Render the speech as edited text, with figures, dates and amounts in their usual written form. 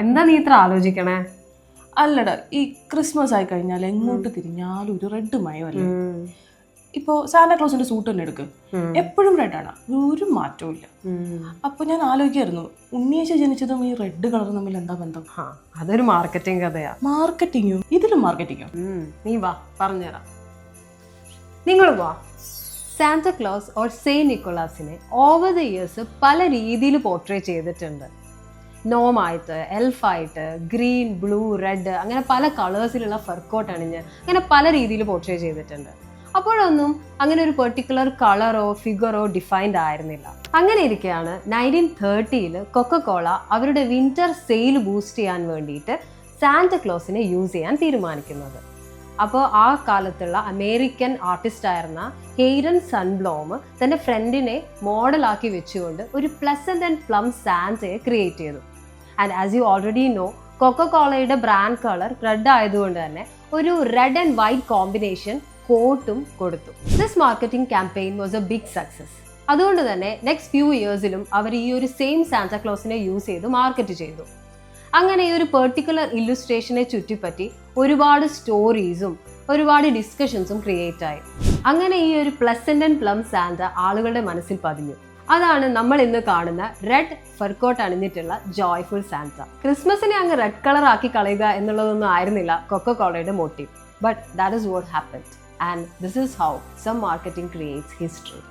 എന്താ നീ ഇത്ര ആലോചിക്കണേ? അല്ലടാ, ഈ ക്രിസ്മസ് ആയി കഴിഞ്ഞാൽ എങ്ങോട്ട് തിരിഞ്ഞാലും ഒരു റെഡ് മയമല്ലേ. ഇപ്പോൾ സാന്റാക്ലോസിന്റെ സൂട്ട് തന്നെ എടുക്ക്, എപ്പോഴും റെഡാണ്, ഒരു മാറ്റവും ഇല്ല. അപ്പൊ ഞാൻ ആലോചിക്കായിരുന്നു, ഉണ്ണിയേശ ജനിച്ചതും ഈ റെഡ് കളറും തമ്മിൽ എന്താ ബന്ധം? അതൊരു മാർക്കറ്റിംഗ് കഥയാ. മാർക്കറ്റിങ്ങും ഇതിലും മാർക്കറ്റിങ്ങോ? നീ വാ പറഞ്ഞുതരാം. നിങ്ങൾ വാ. സാന്റാക്ലോസ് ഓർ സെയിന്റ് നിക്കോളാസിനെ ഓവർ ദ ഇയേഴ്സ് പല രീതിയിൽ പോർട്രേ ചെയ്തിട്ടുണ്ട്. നോമായിട്ട്, എൽഫായിട്ട്, ഗ്രീൻ, ബ്ലൂ, റെഡ്, അങ്ങനെ പല കളേഴ്സിലുള്ള ഫർക്കോട്ട് അണിഞ്ഞ് അങ്ങനെ പല രീതിയിൽ പോർട്രേ ചെയ്തിട്ടുണ്ട്. അപ്പോഴൊന്നും അങ്ങനെ ഒരു പെർട്ടിക്കുലർ കളറോ ഫിഗറോ ഡിഫൈൻഡ് ആയിരുന്നില്ല. അങ്ങനെ ഇരിക്കെയാണ് 1930 കൊക്കക്കോള അവരുടെ വിന്റർ സെയിൽ ബൂസ്റ്റ് ചെയ്യാൻ വേണ്ടിയിട്ട് സാന്റാക്ലോസിനെ യൂസ് ചെയ്യാൻ തീരുമാനിക്കുന്നത്. അപ്പോൾ ആ കാലത്തുള്ള അമേരിക്കൻ ആർട്ടിസ്റ്റായിരുന്ന ഹെയ്ഡൻ സൺബ്ലോം തൻ്റെ ഫ്രണ്ടിനെ മോഡലാക്കി വെച്ചുകൊണ്ട് ഒരു പ്ലസന്റ് ആൻഡ് പ്ലം സാന്റയെ ക്രിയേറ്റ് ചെയ്തു. And as you already know, കൊക്കക്കോളയുടെ ബ്രാൻഡ് കളർ റെഡ് ആയതുകൊണ്ട് തന്നെ ഒരു റെഡ് ആൻഡ് വൈറ്റ് കോമ്പിനേഷൻ കോട്ടും കൊടുത്തു. This marketing campaign was a big success. അതുകൊണ്ട് തന്നെ നെക്സ്റ്റ് ഫ്യൂ ഇയേഴ്സിലും അവർ ഈ ഒരു സെയിം സാന്റാക്ലോസിനെ യൂസ് ചെയ്ത് മാർക്കറ്റ് ചെയ്തു. അങ്ങനെ ഈ ഒരു പെർട്ടിക്കുലർ ഇല്ലുസ്ട്രേഷനെ ചുറ്റിപ്പറ്റി ഒരുപാട് സ്റ്റോറീസും ഒരുപാട് ഡിസ്കഷൻസും ക്രിയേറ്റ് ആയി. അങ്ങനെ ഈ ഒരു പ്ലസന്റ് ആൻഡ് പ്ലം സാന്റ ആളുകളുടെ മനസ്സിൽ പതിഞ്ഞു. അതാണ് നമ്മൾ ഇന്ന് കാണുന്ന റെഡ് ഫർക്കോട്ട് അണിഞ്ഞിട്ടുള്ള ജോയ്ഫുൾ സാന്റ. ക്രിസ്മസിനെ അങ്ങ് റെഡ് കളർ ആക്കി കളയുക എന്നുള്ളതൊന്നും ആയിരുന്നില്ല കൊക്കക്കോളയുടെ motive. But that is what happened, and this is how some marketing creates history.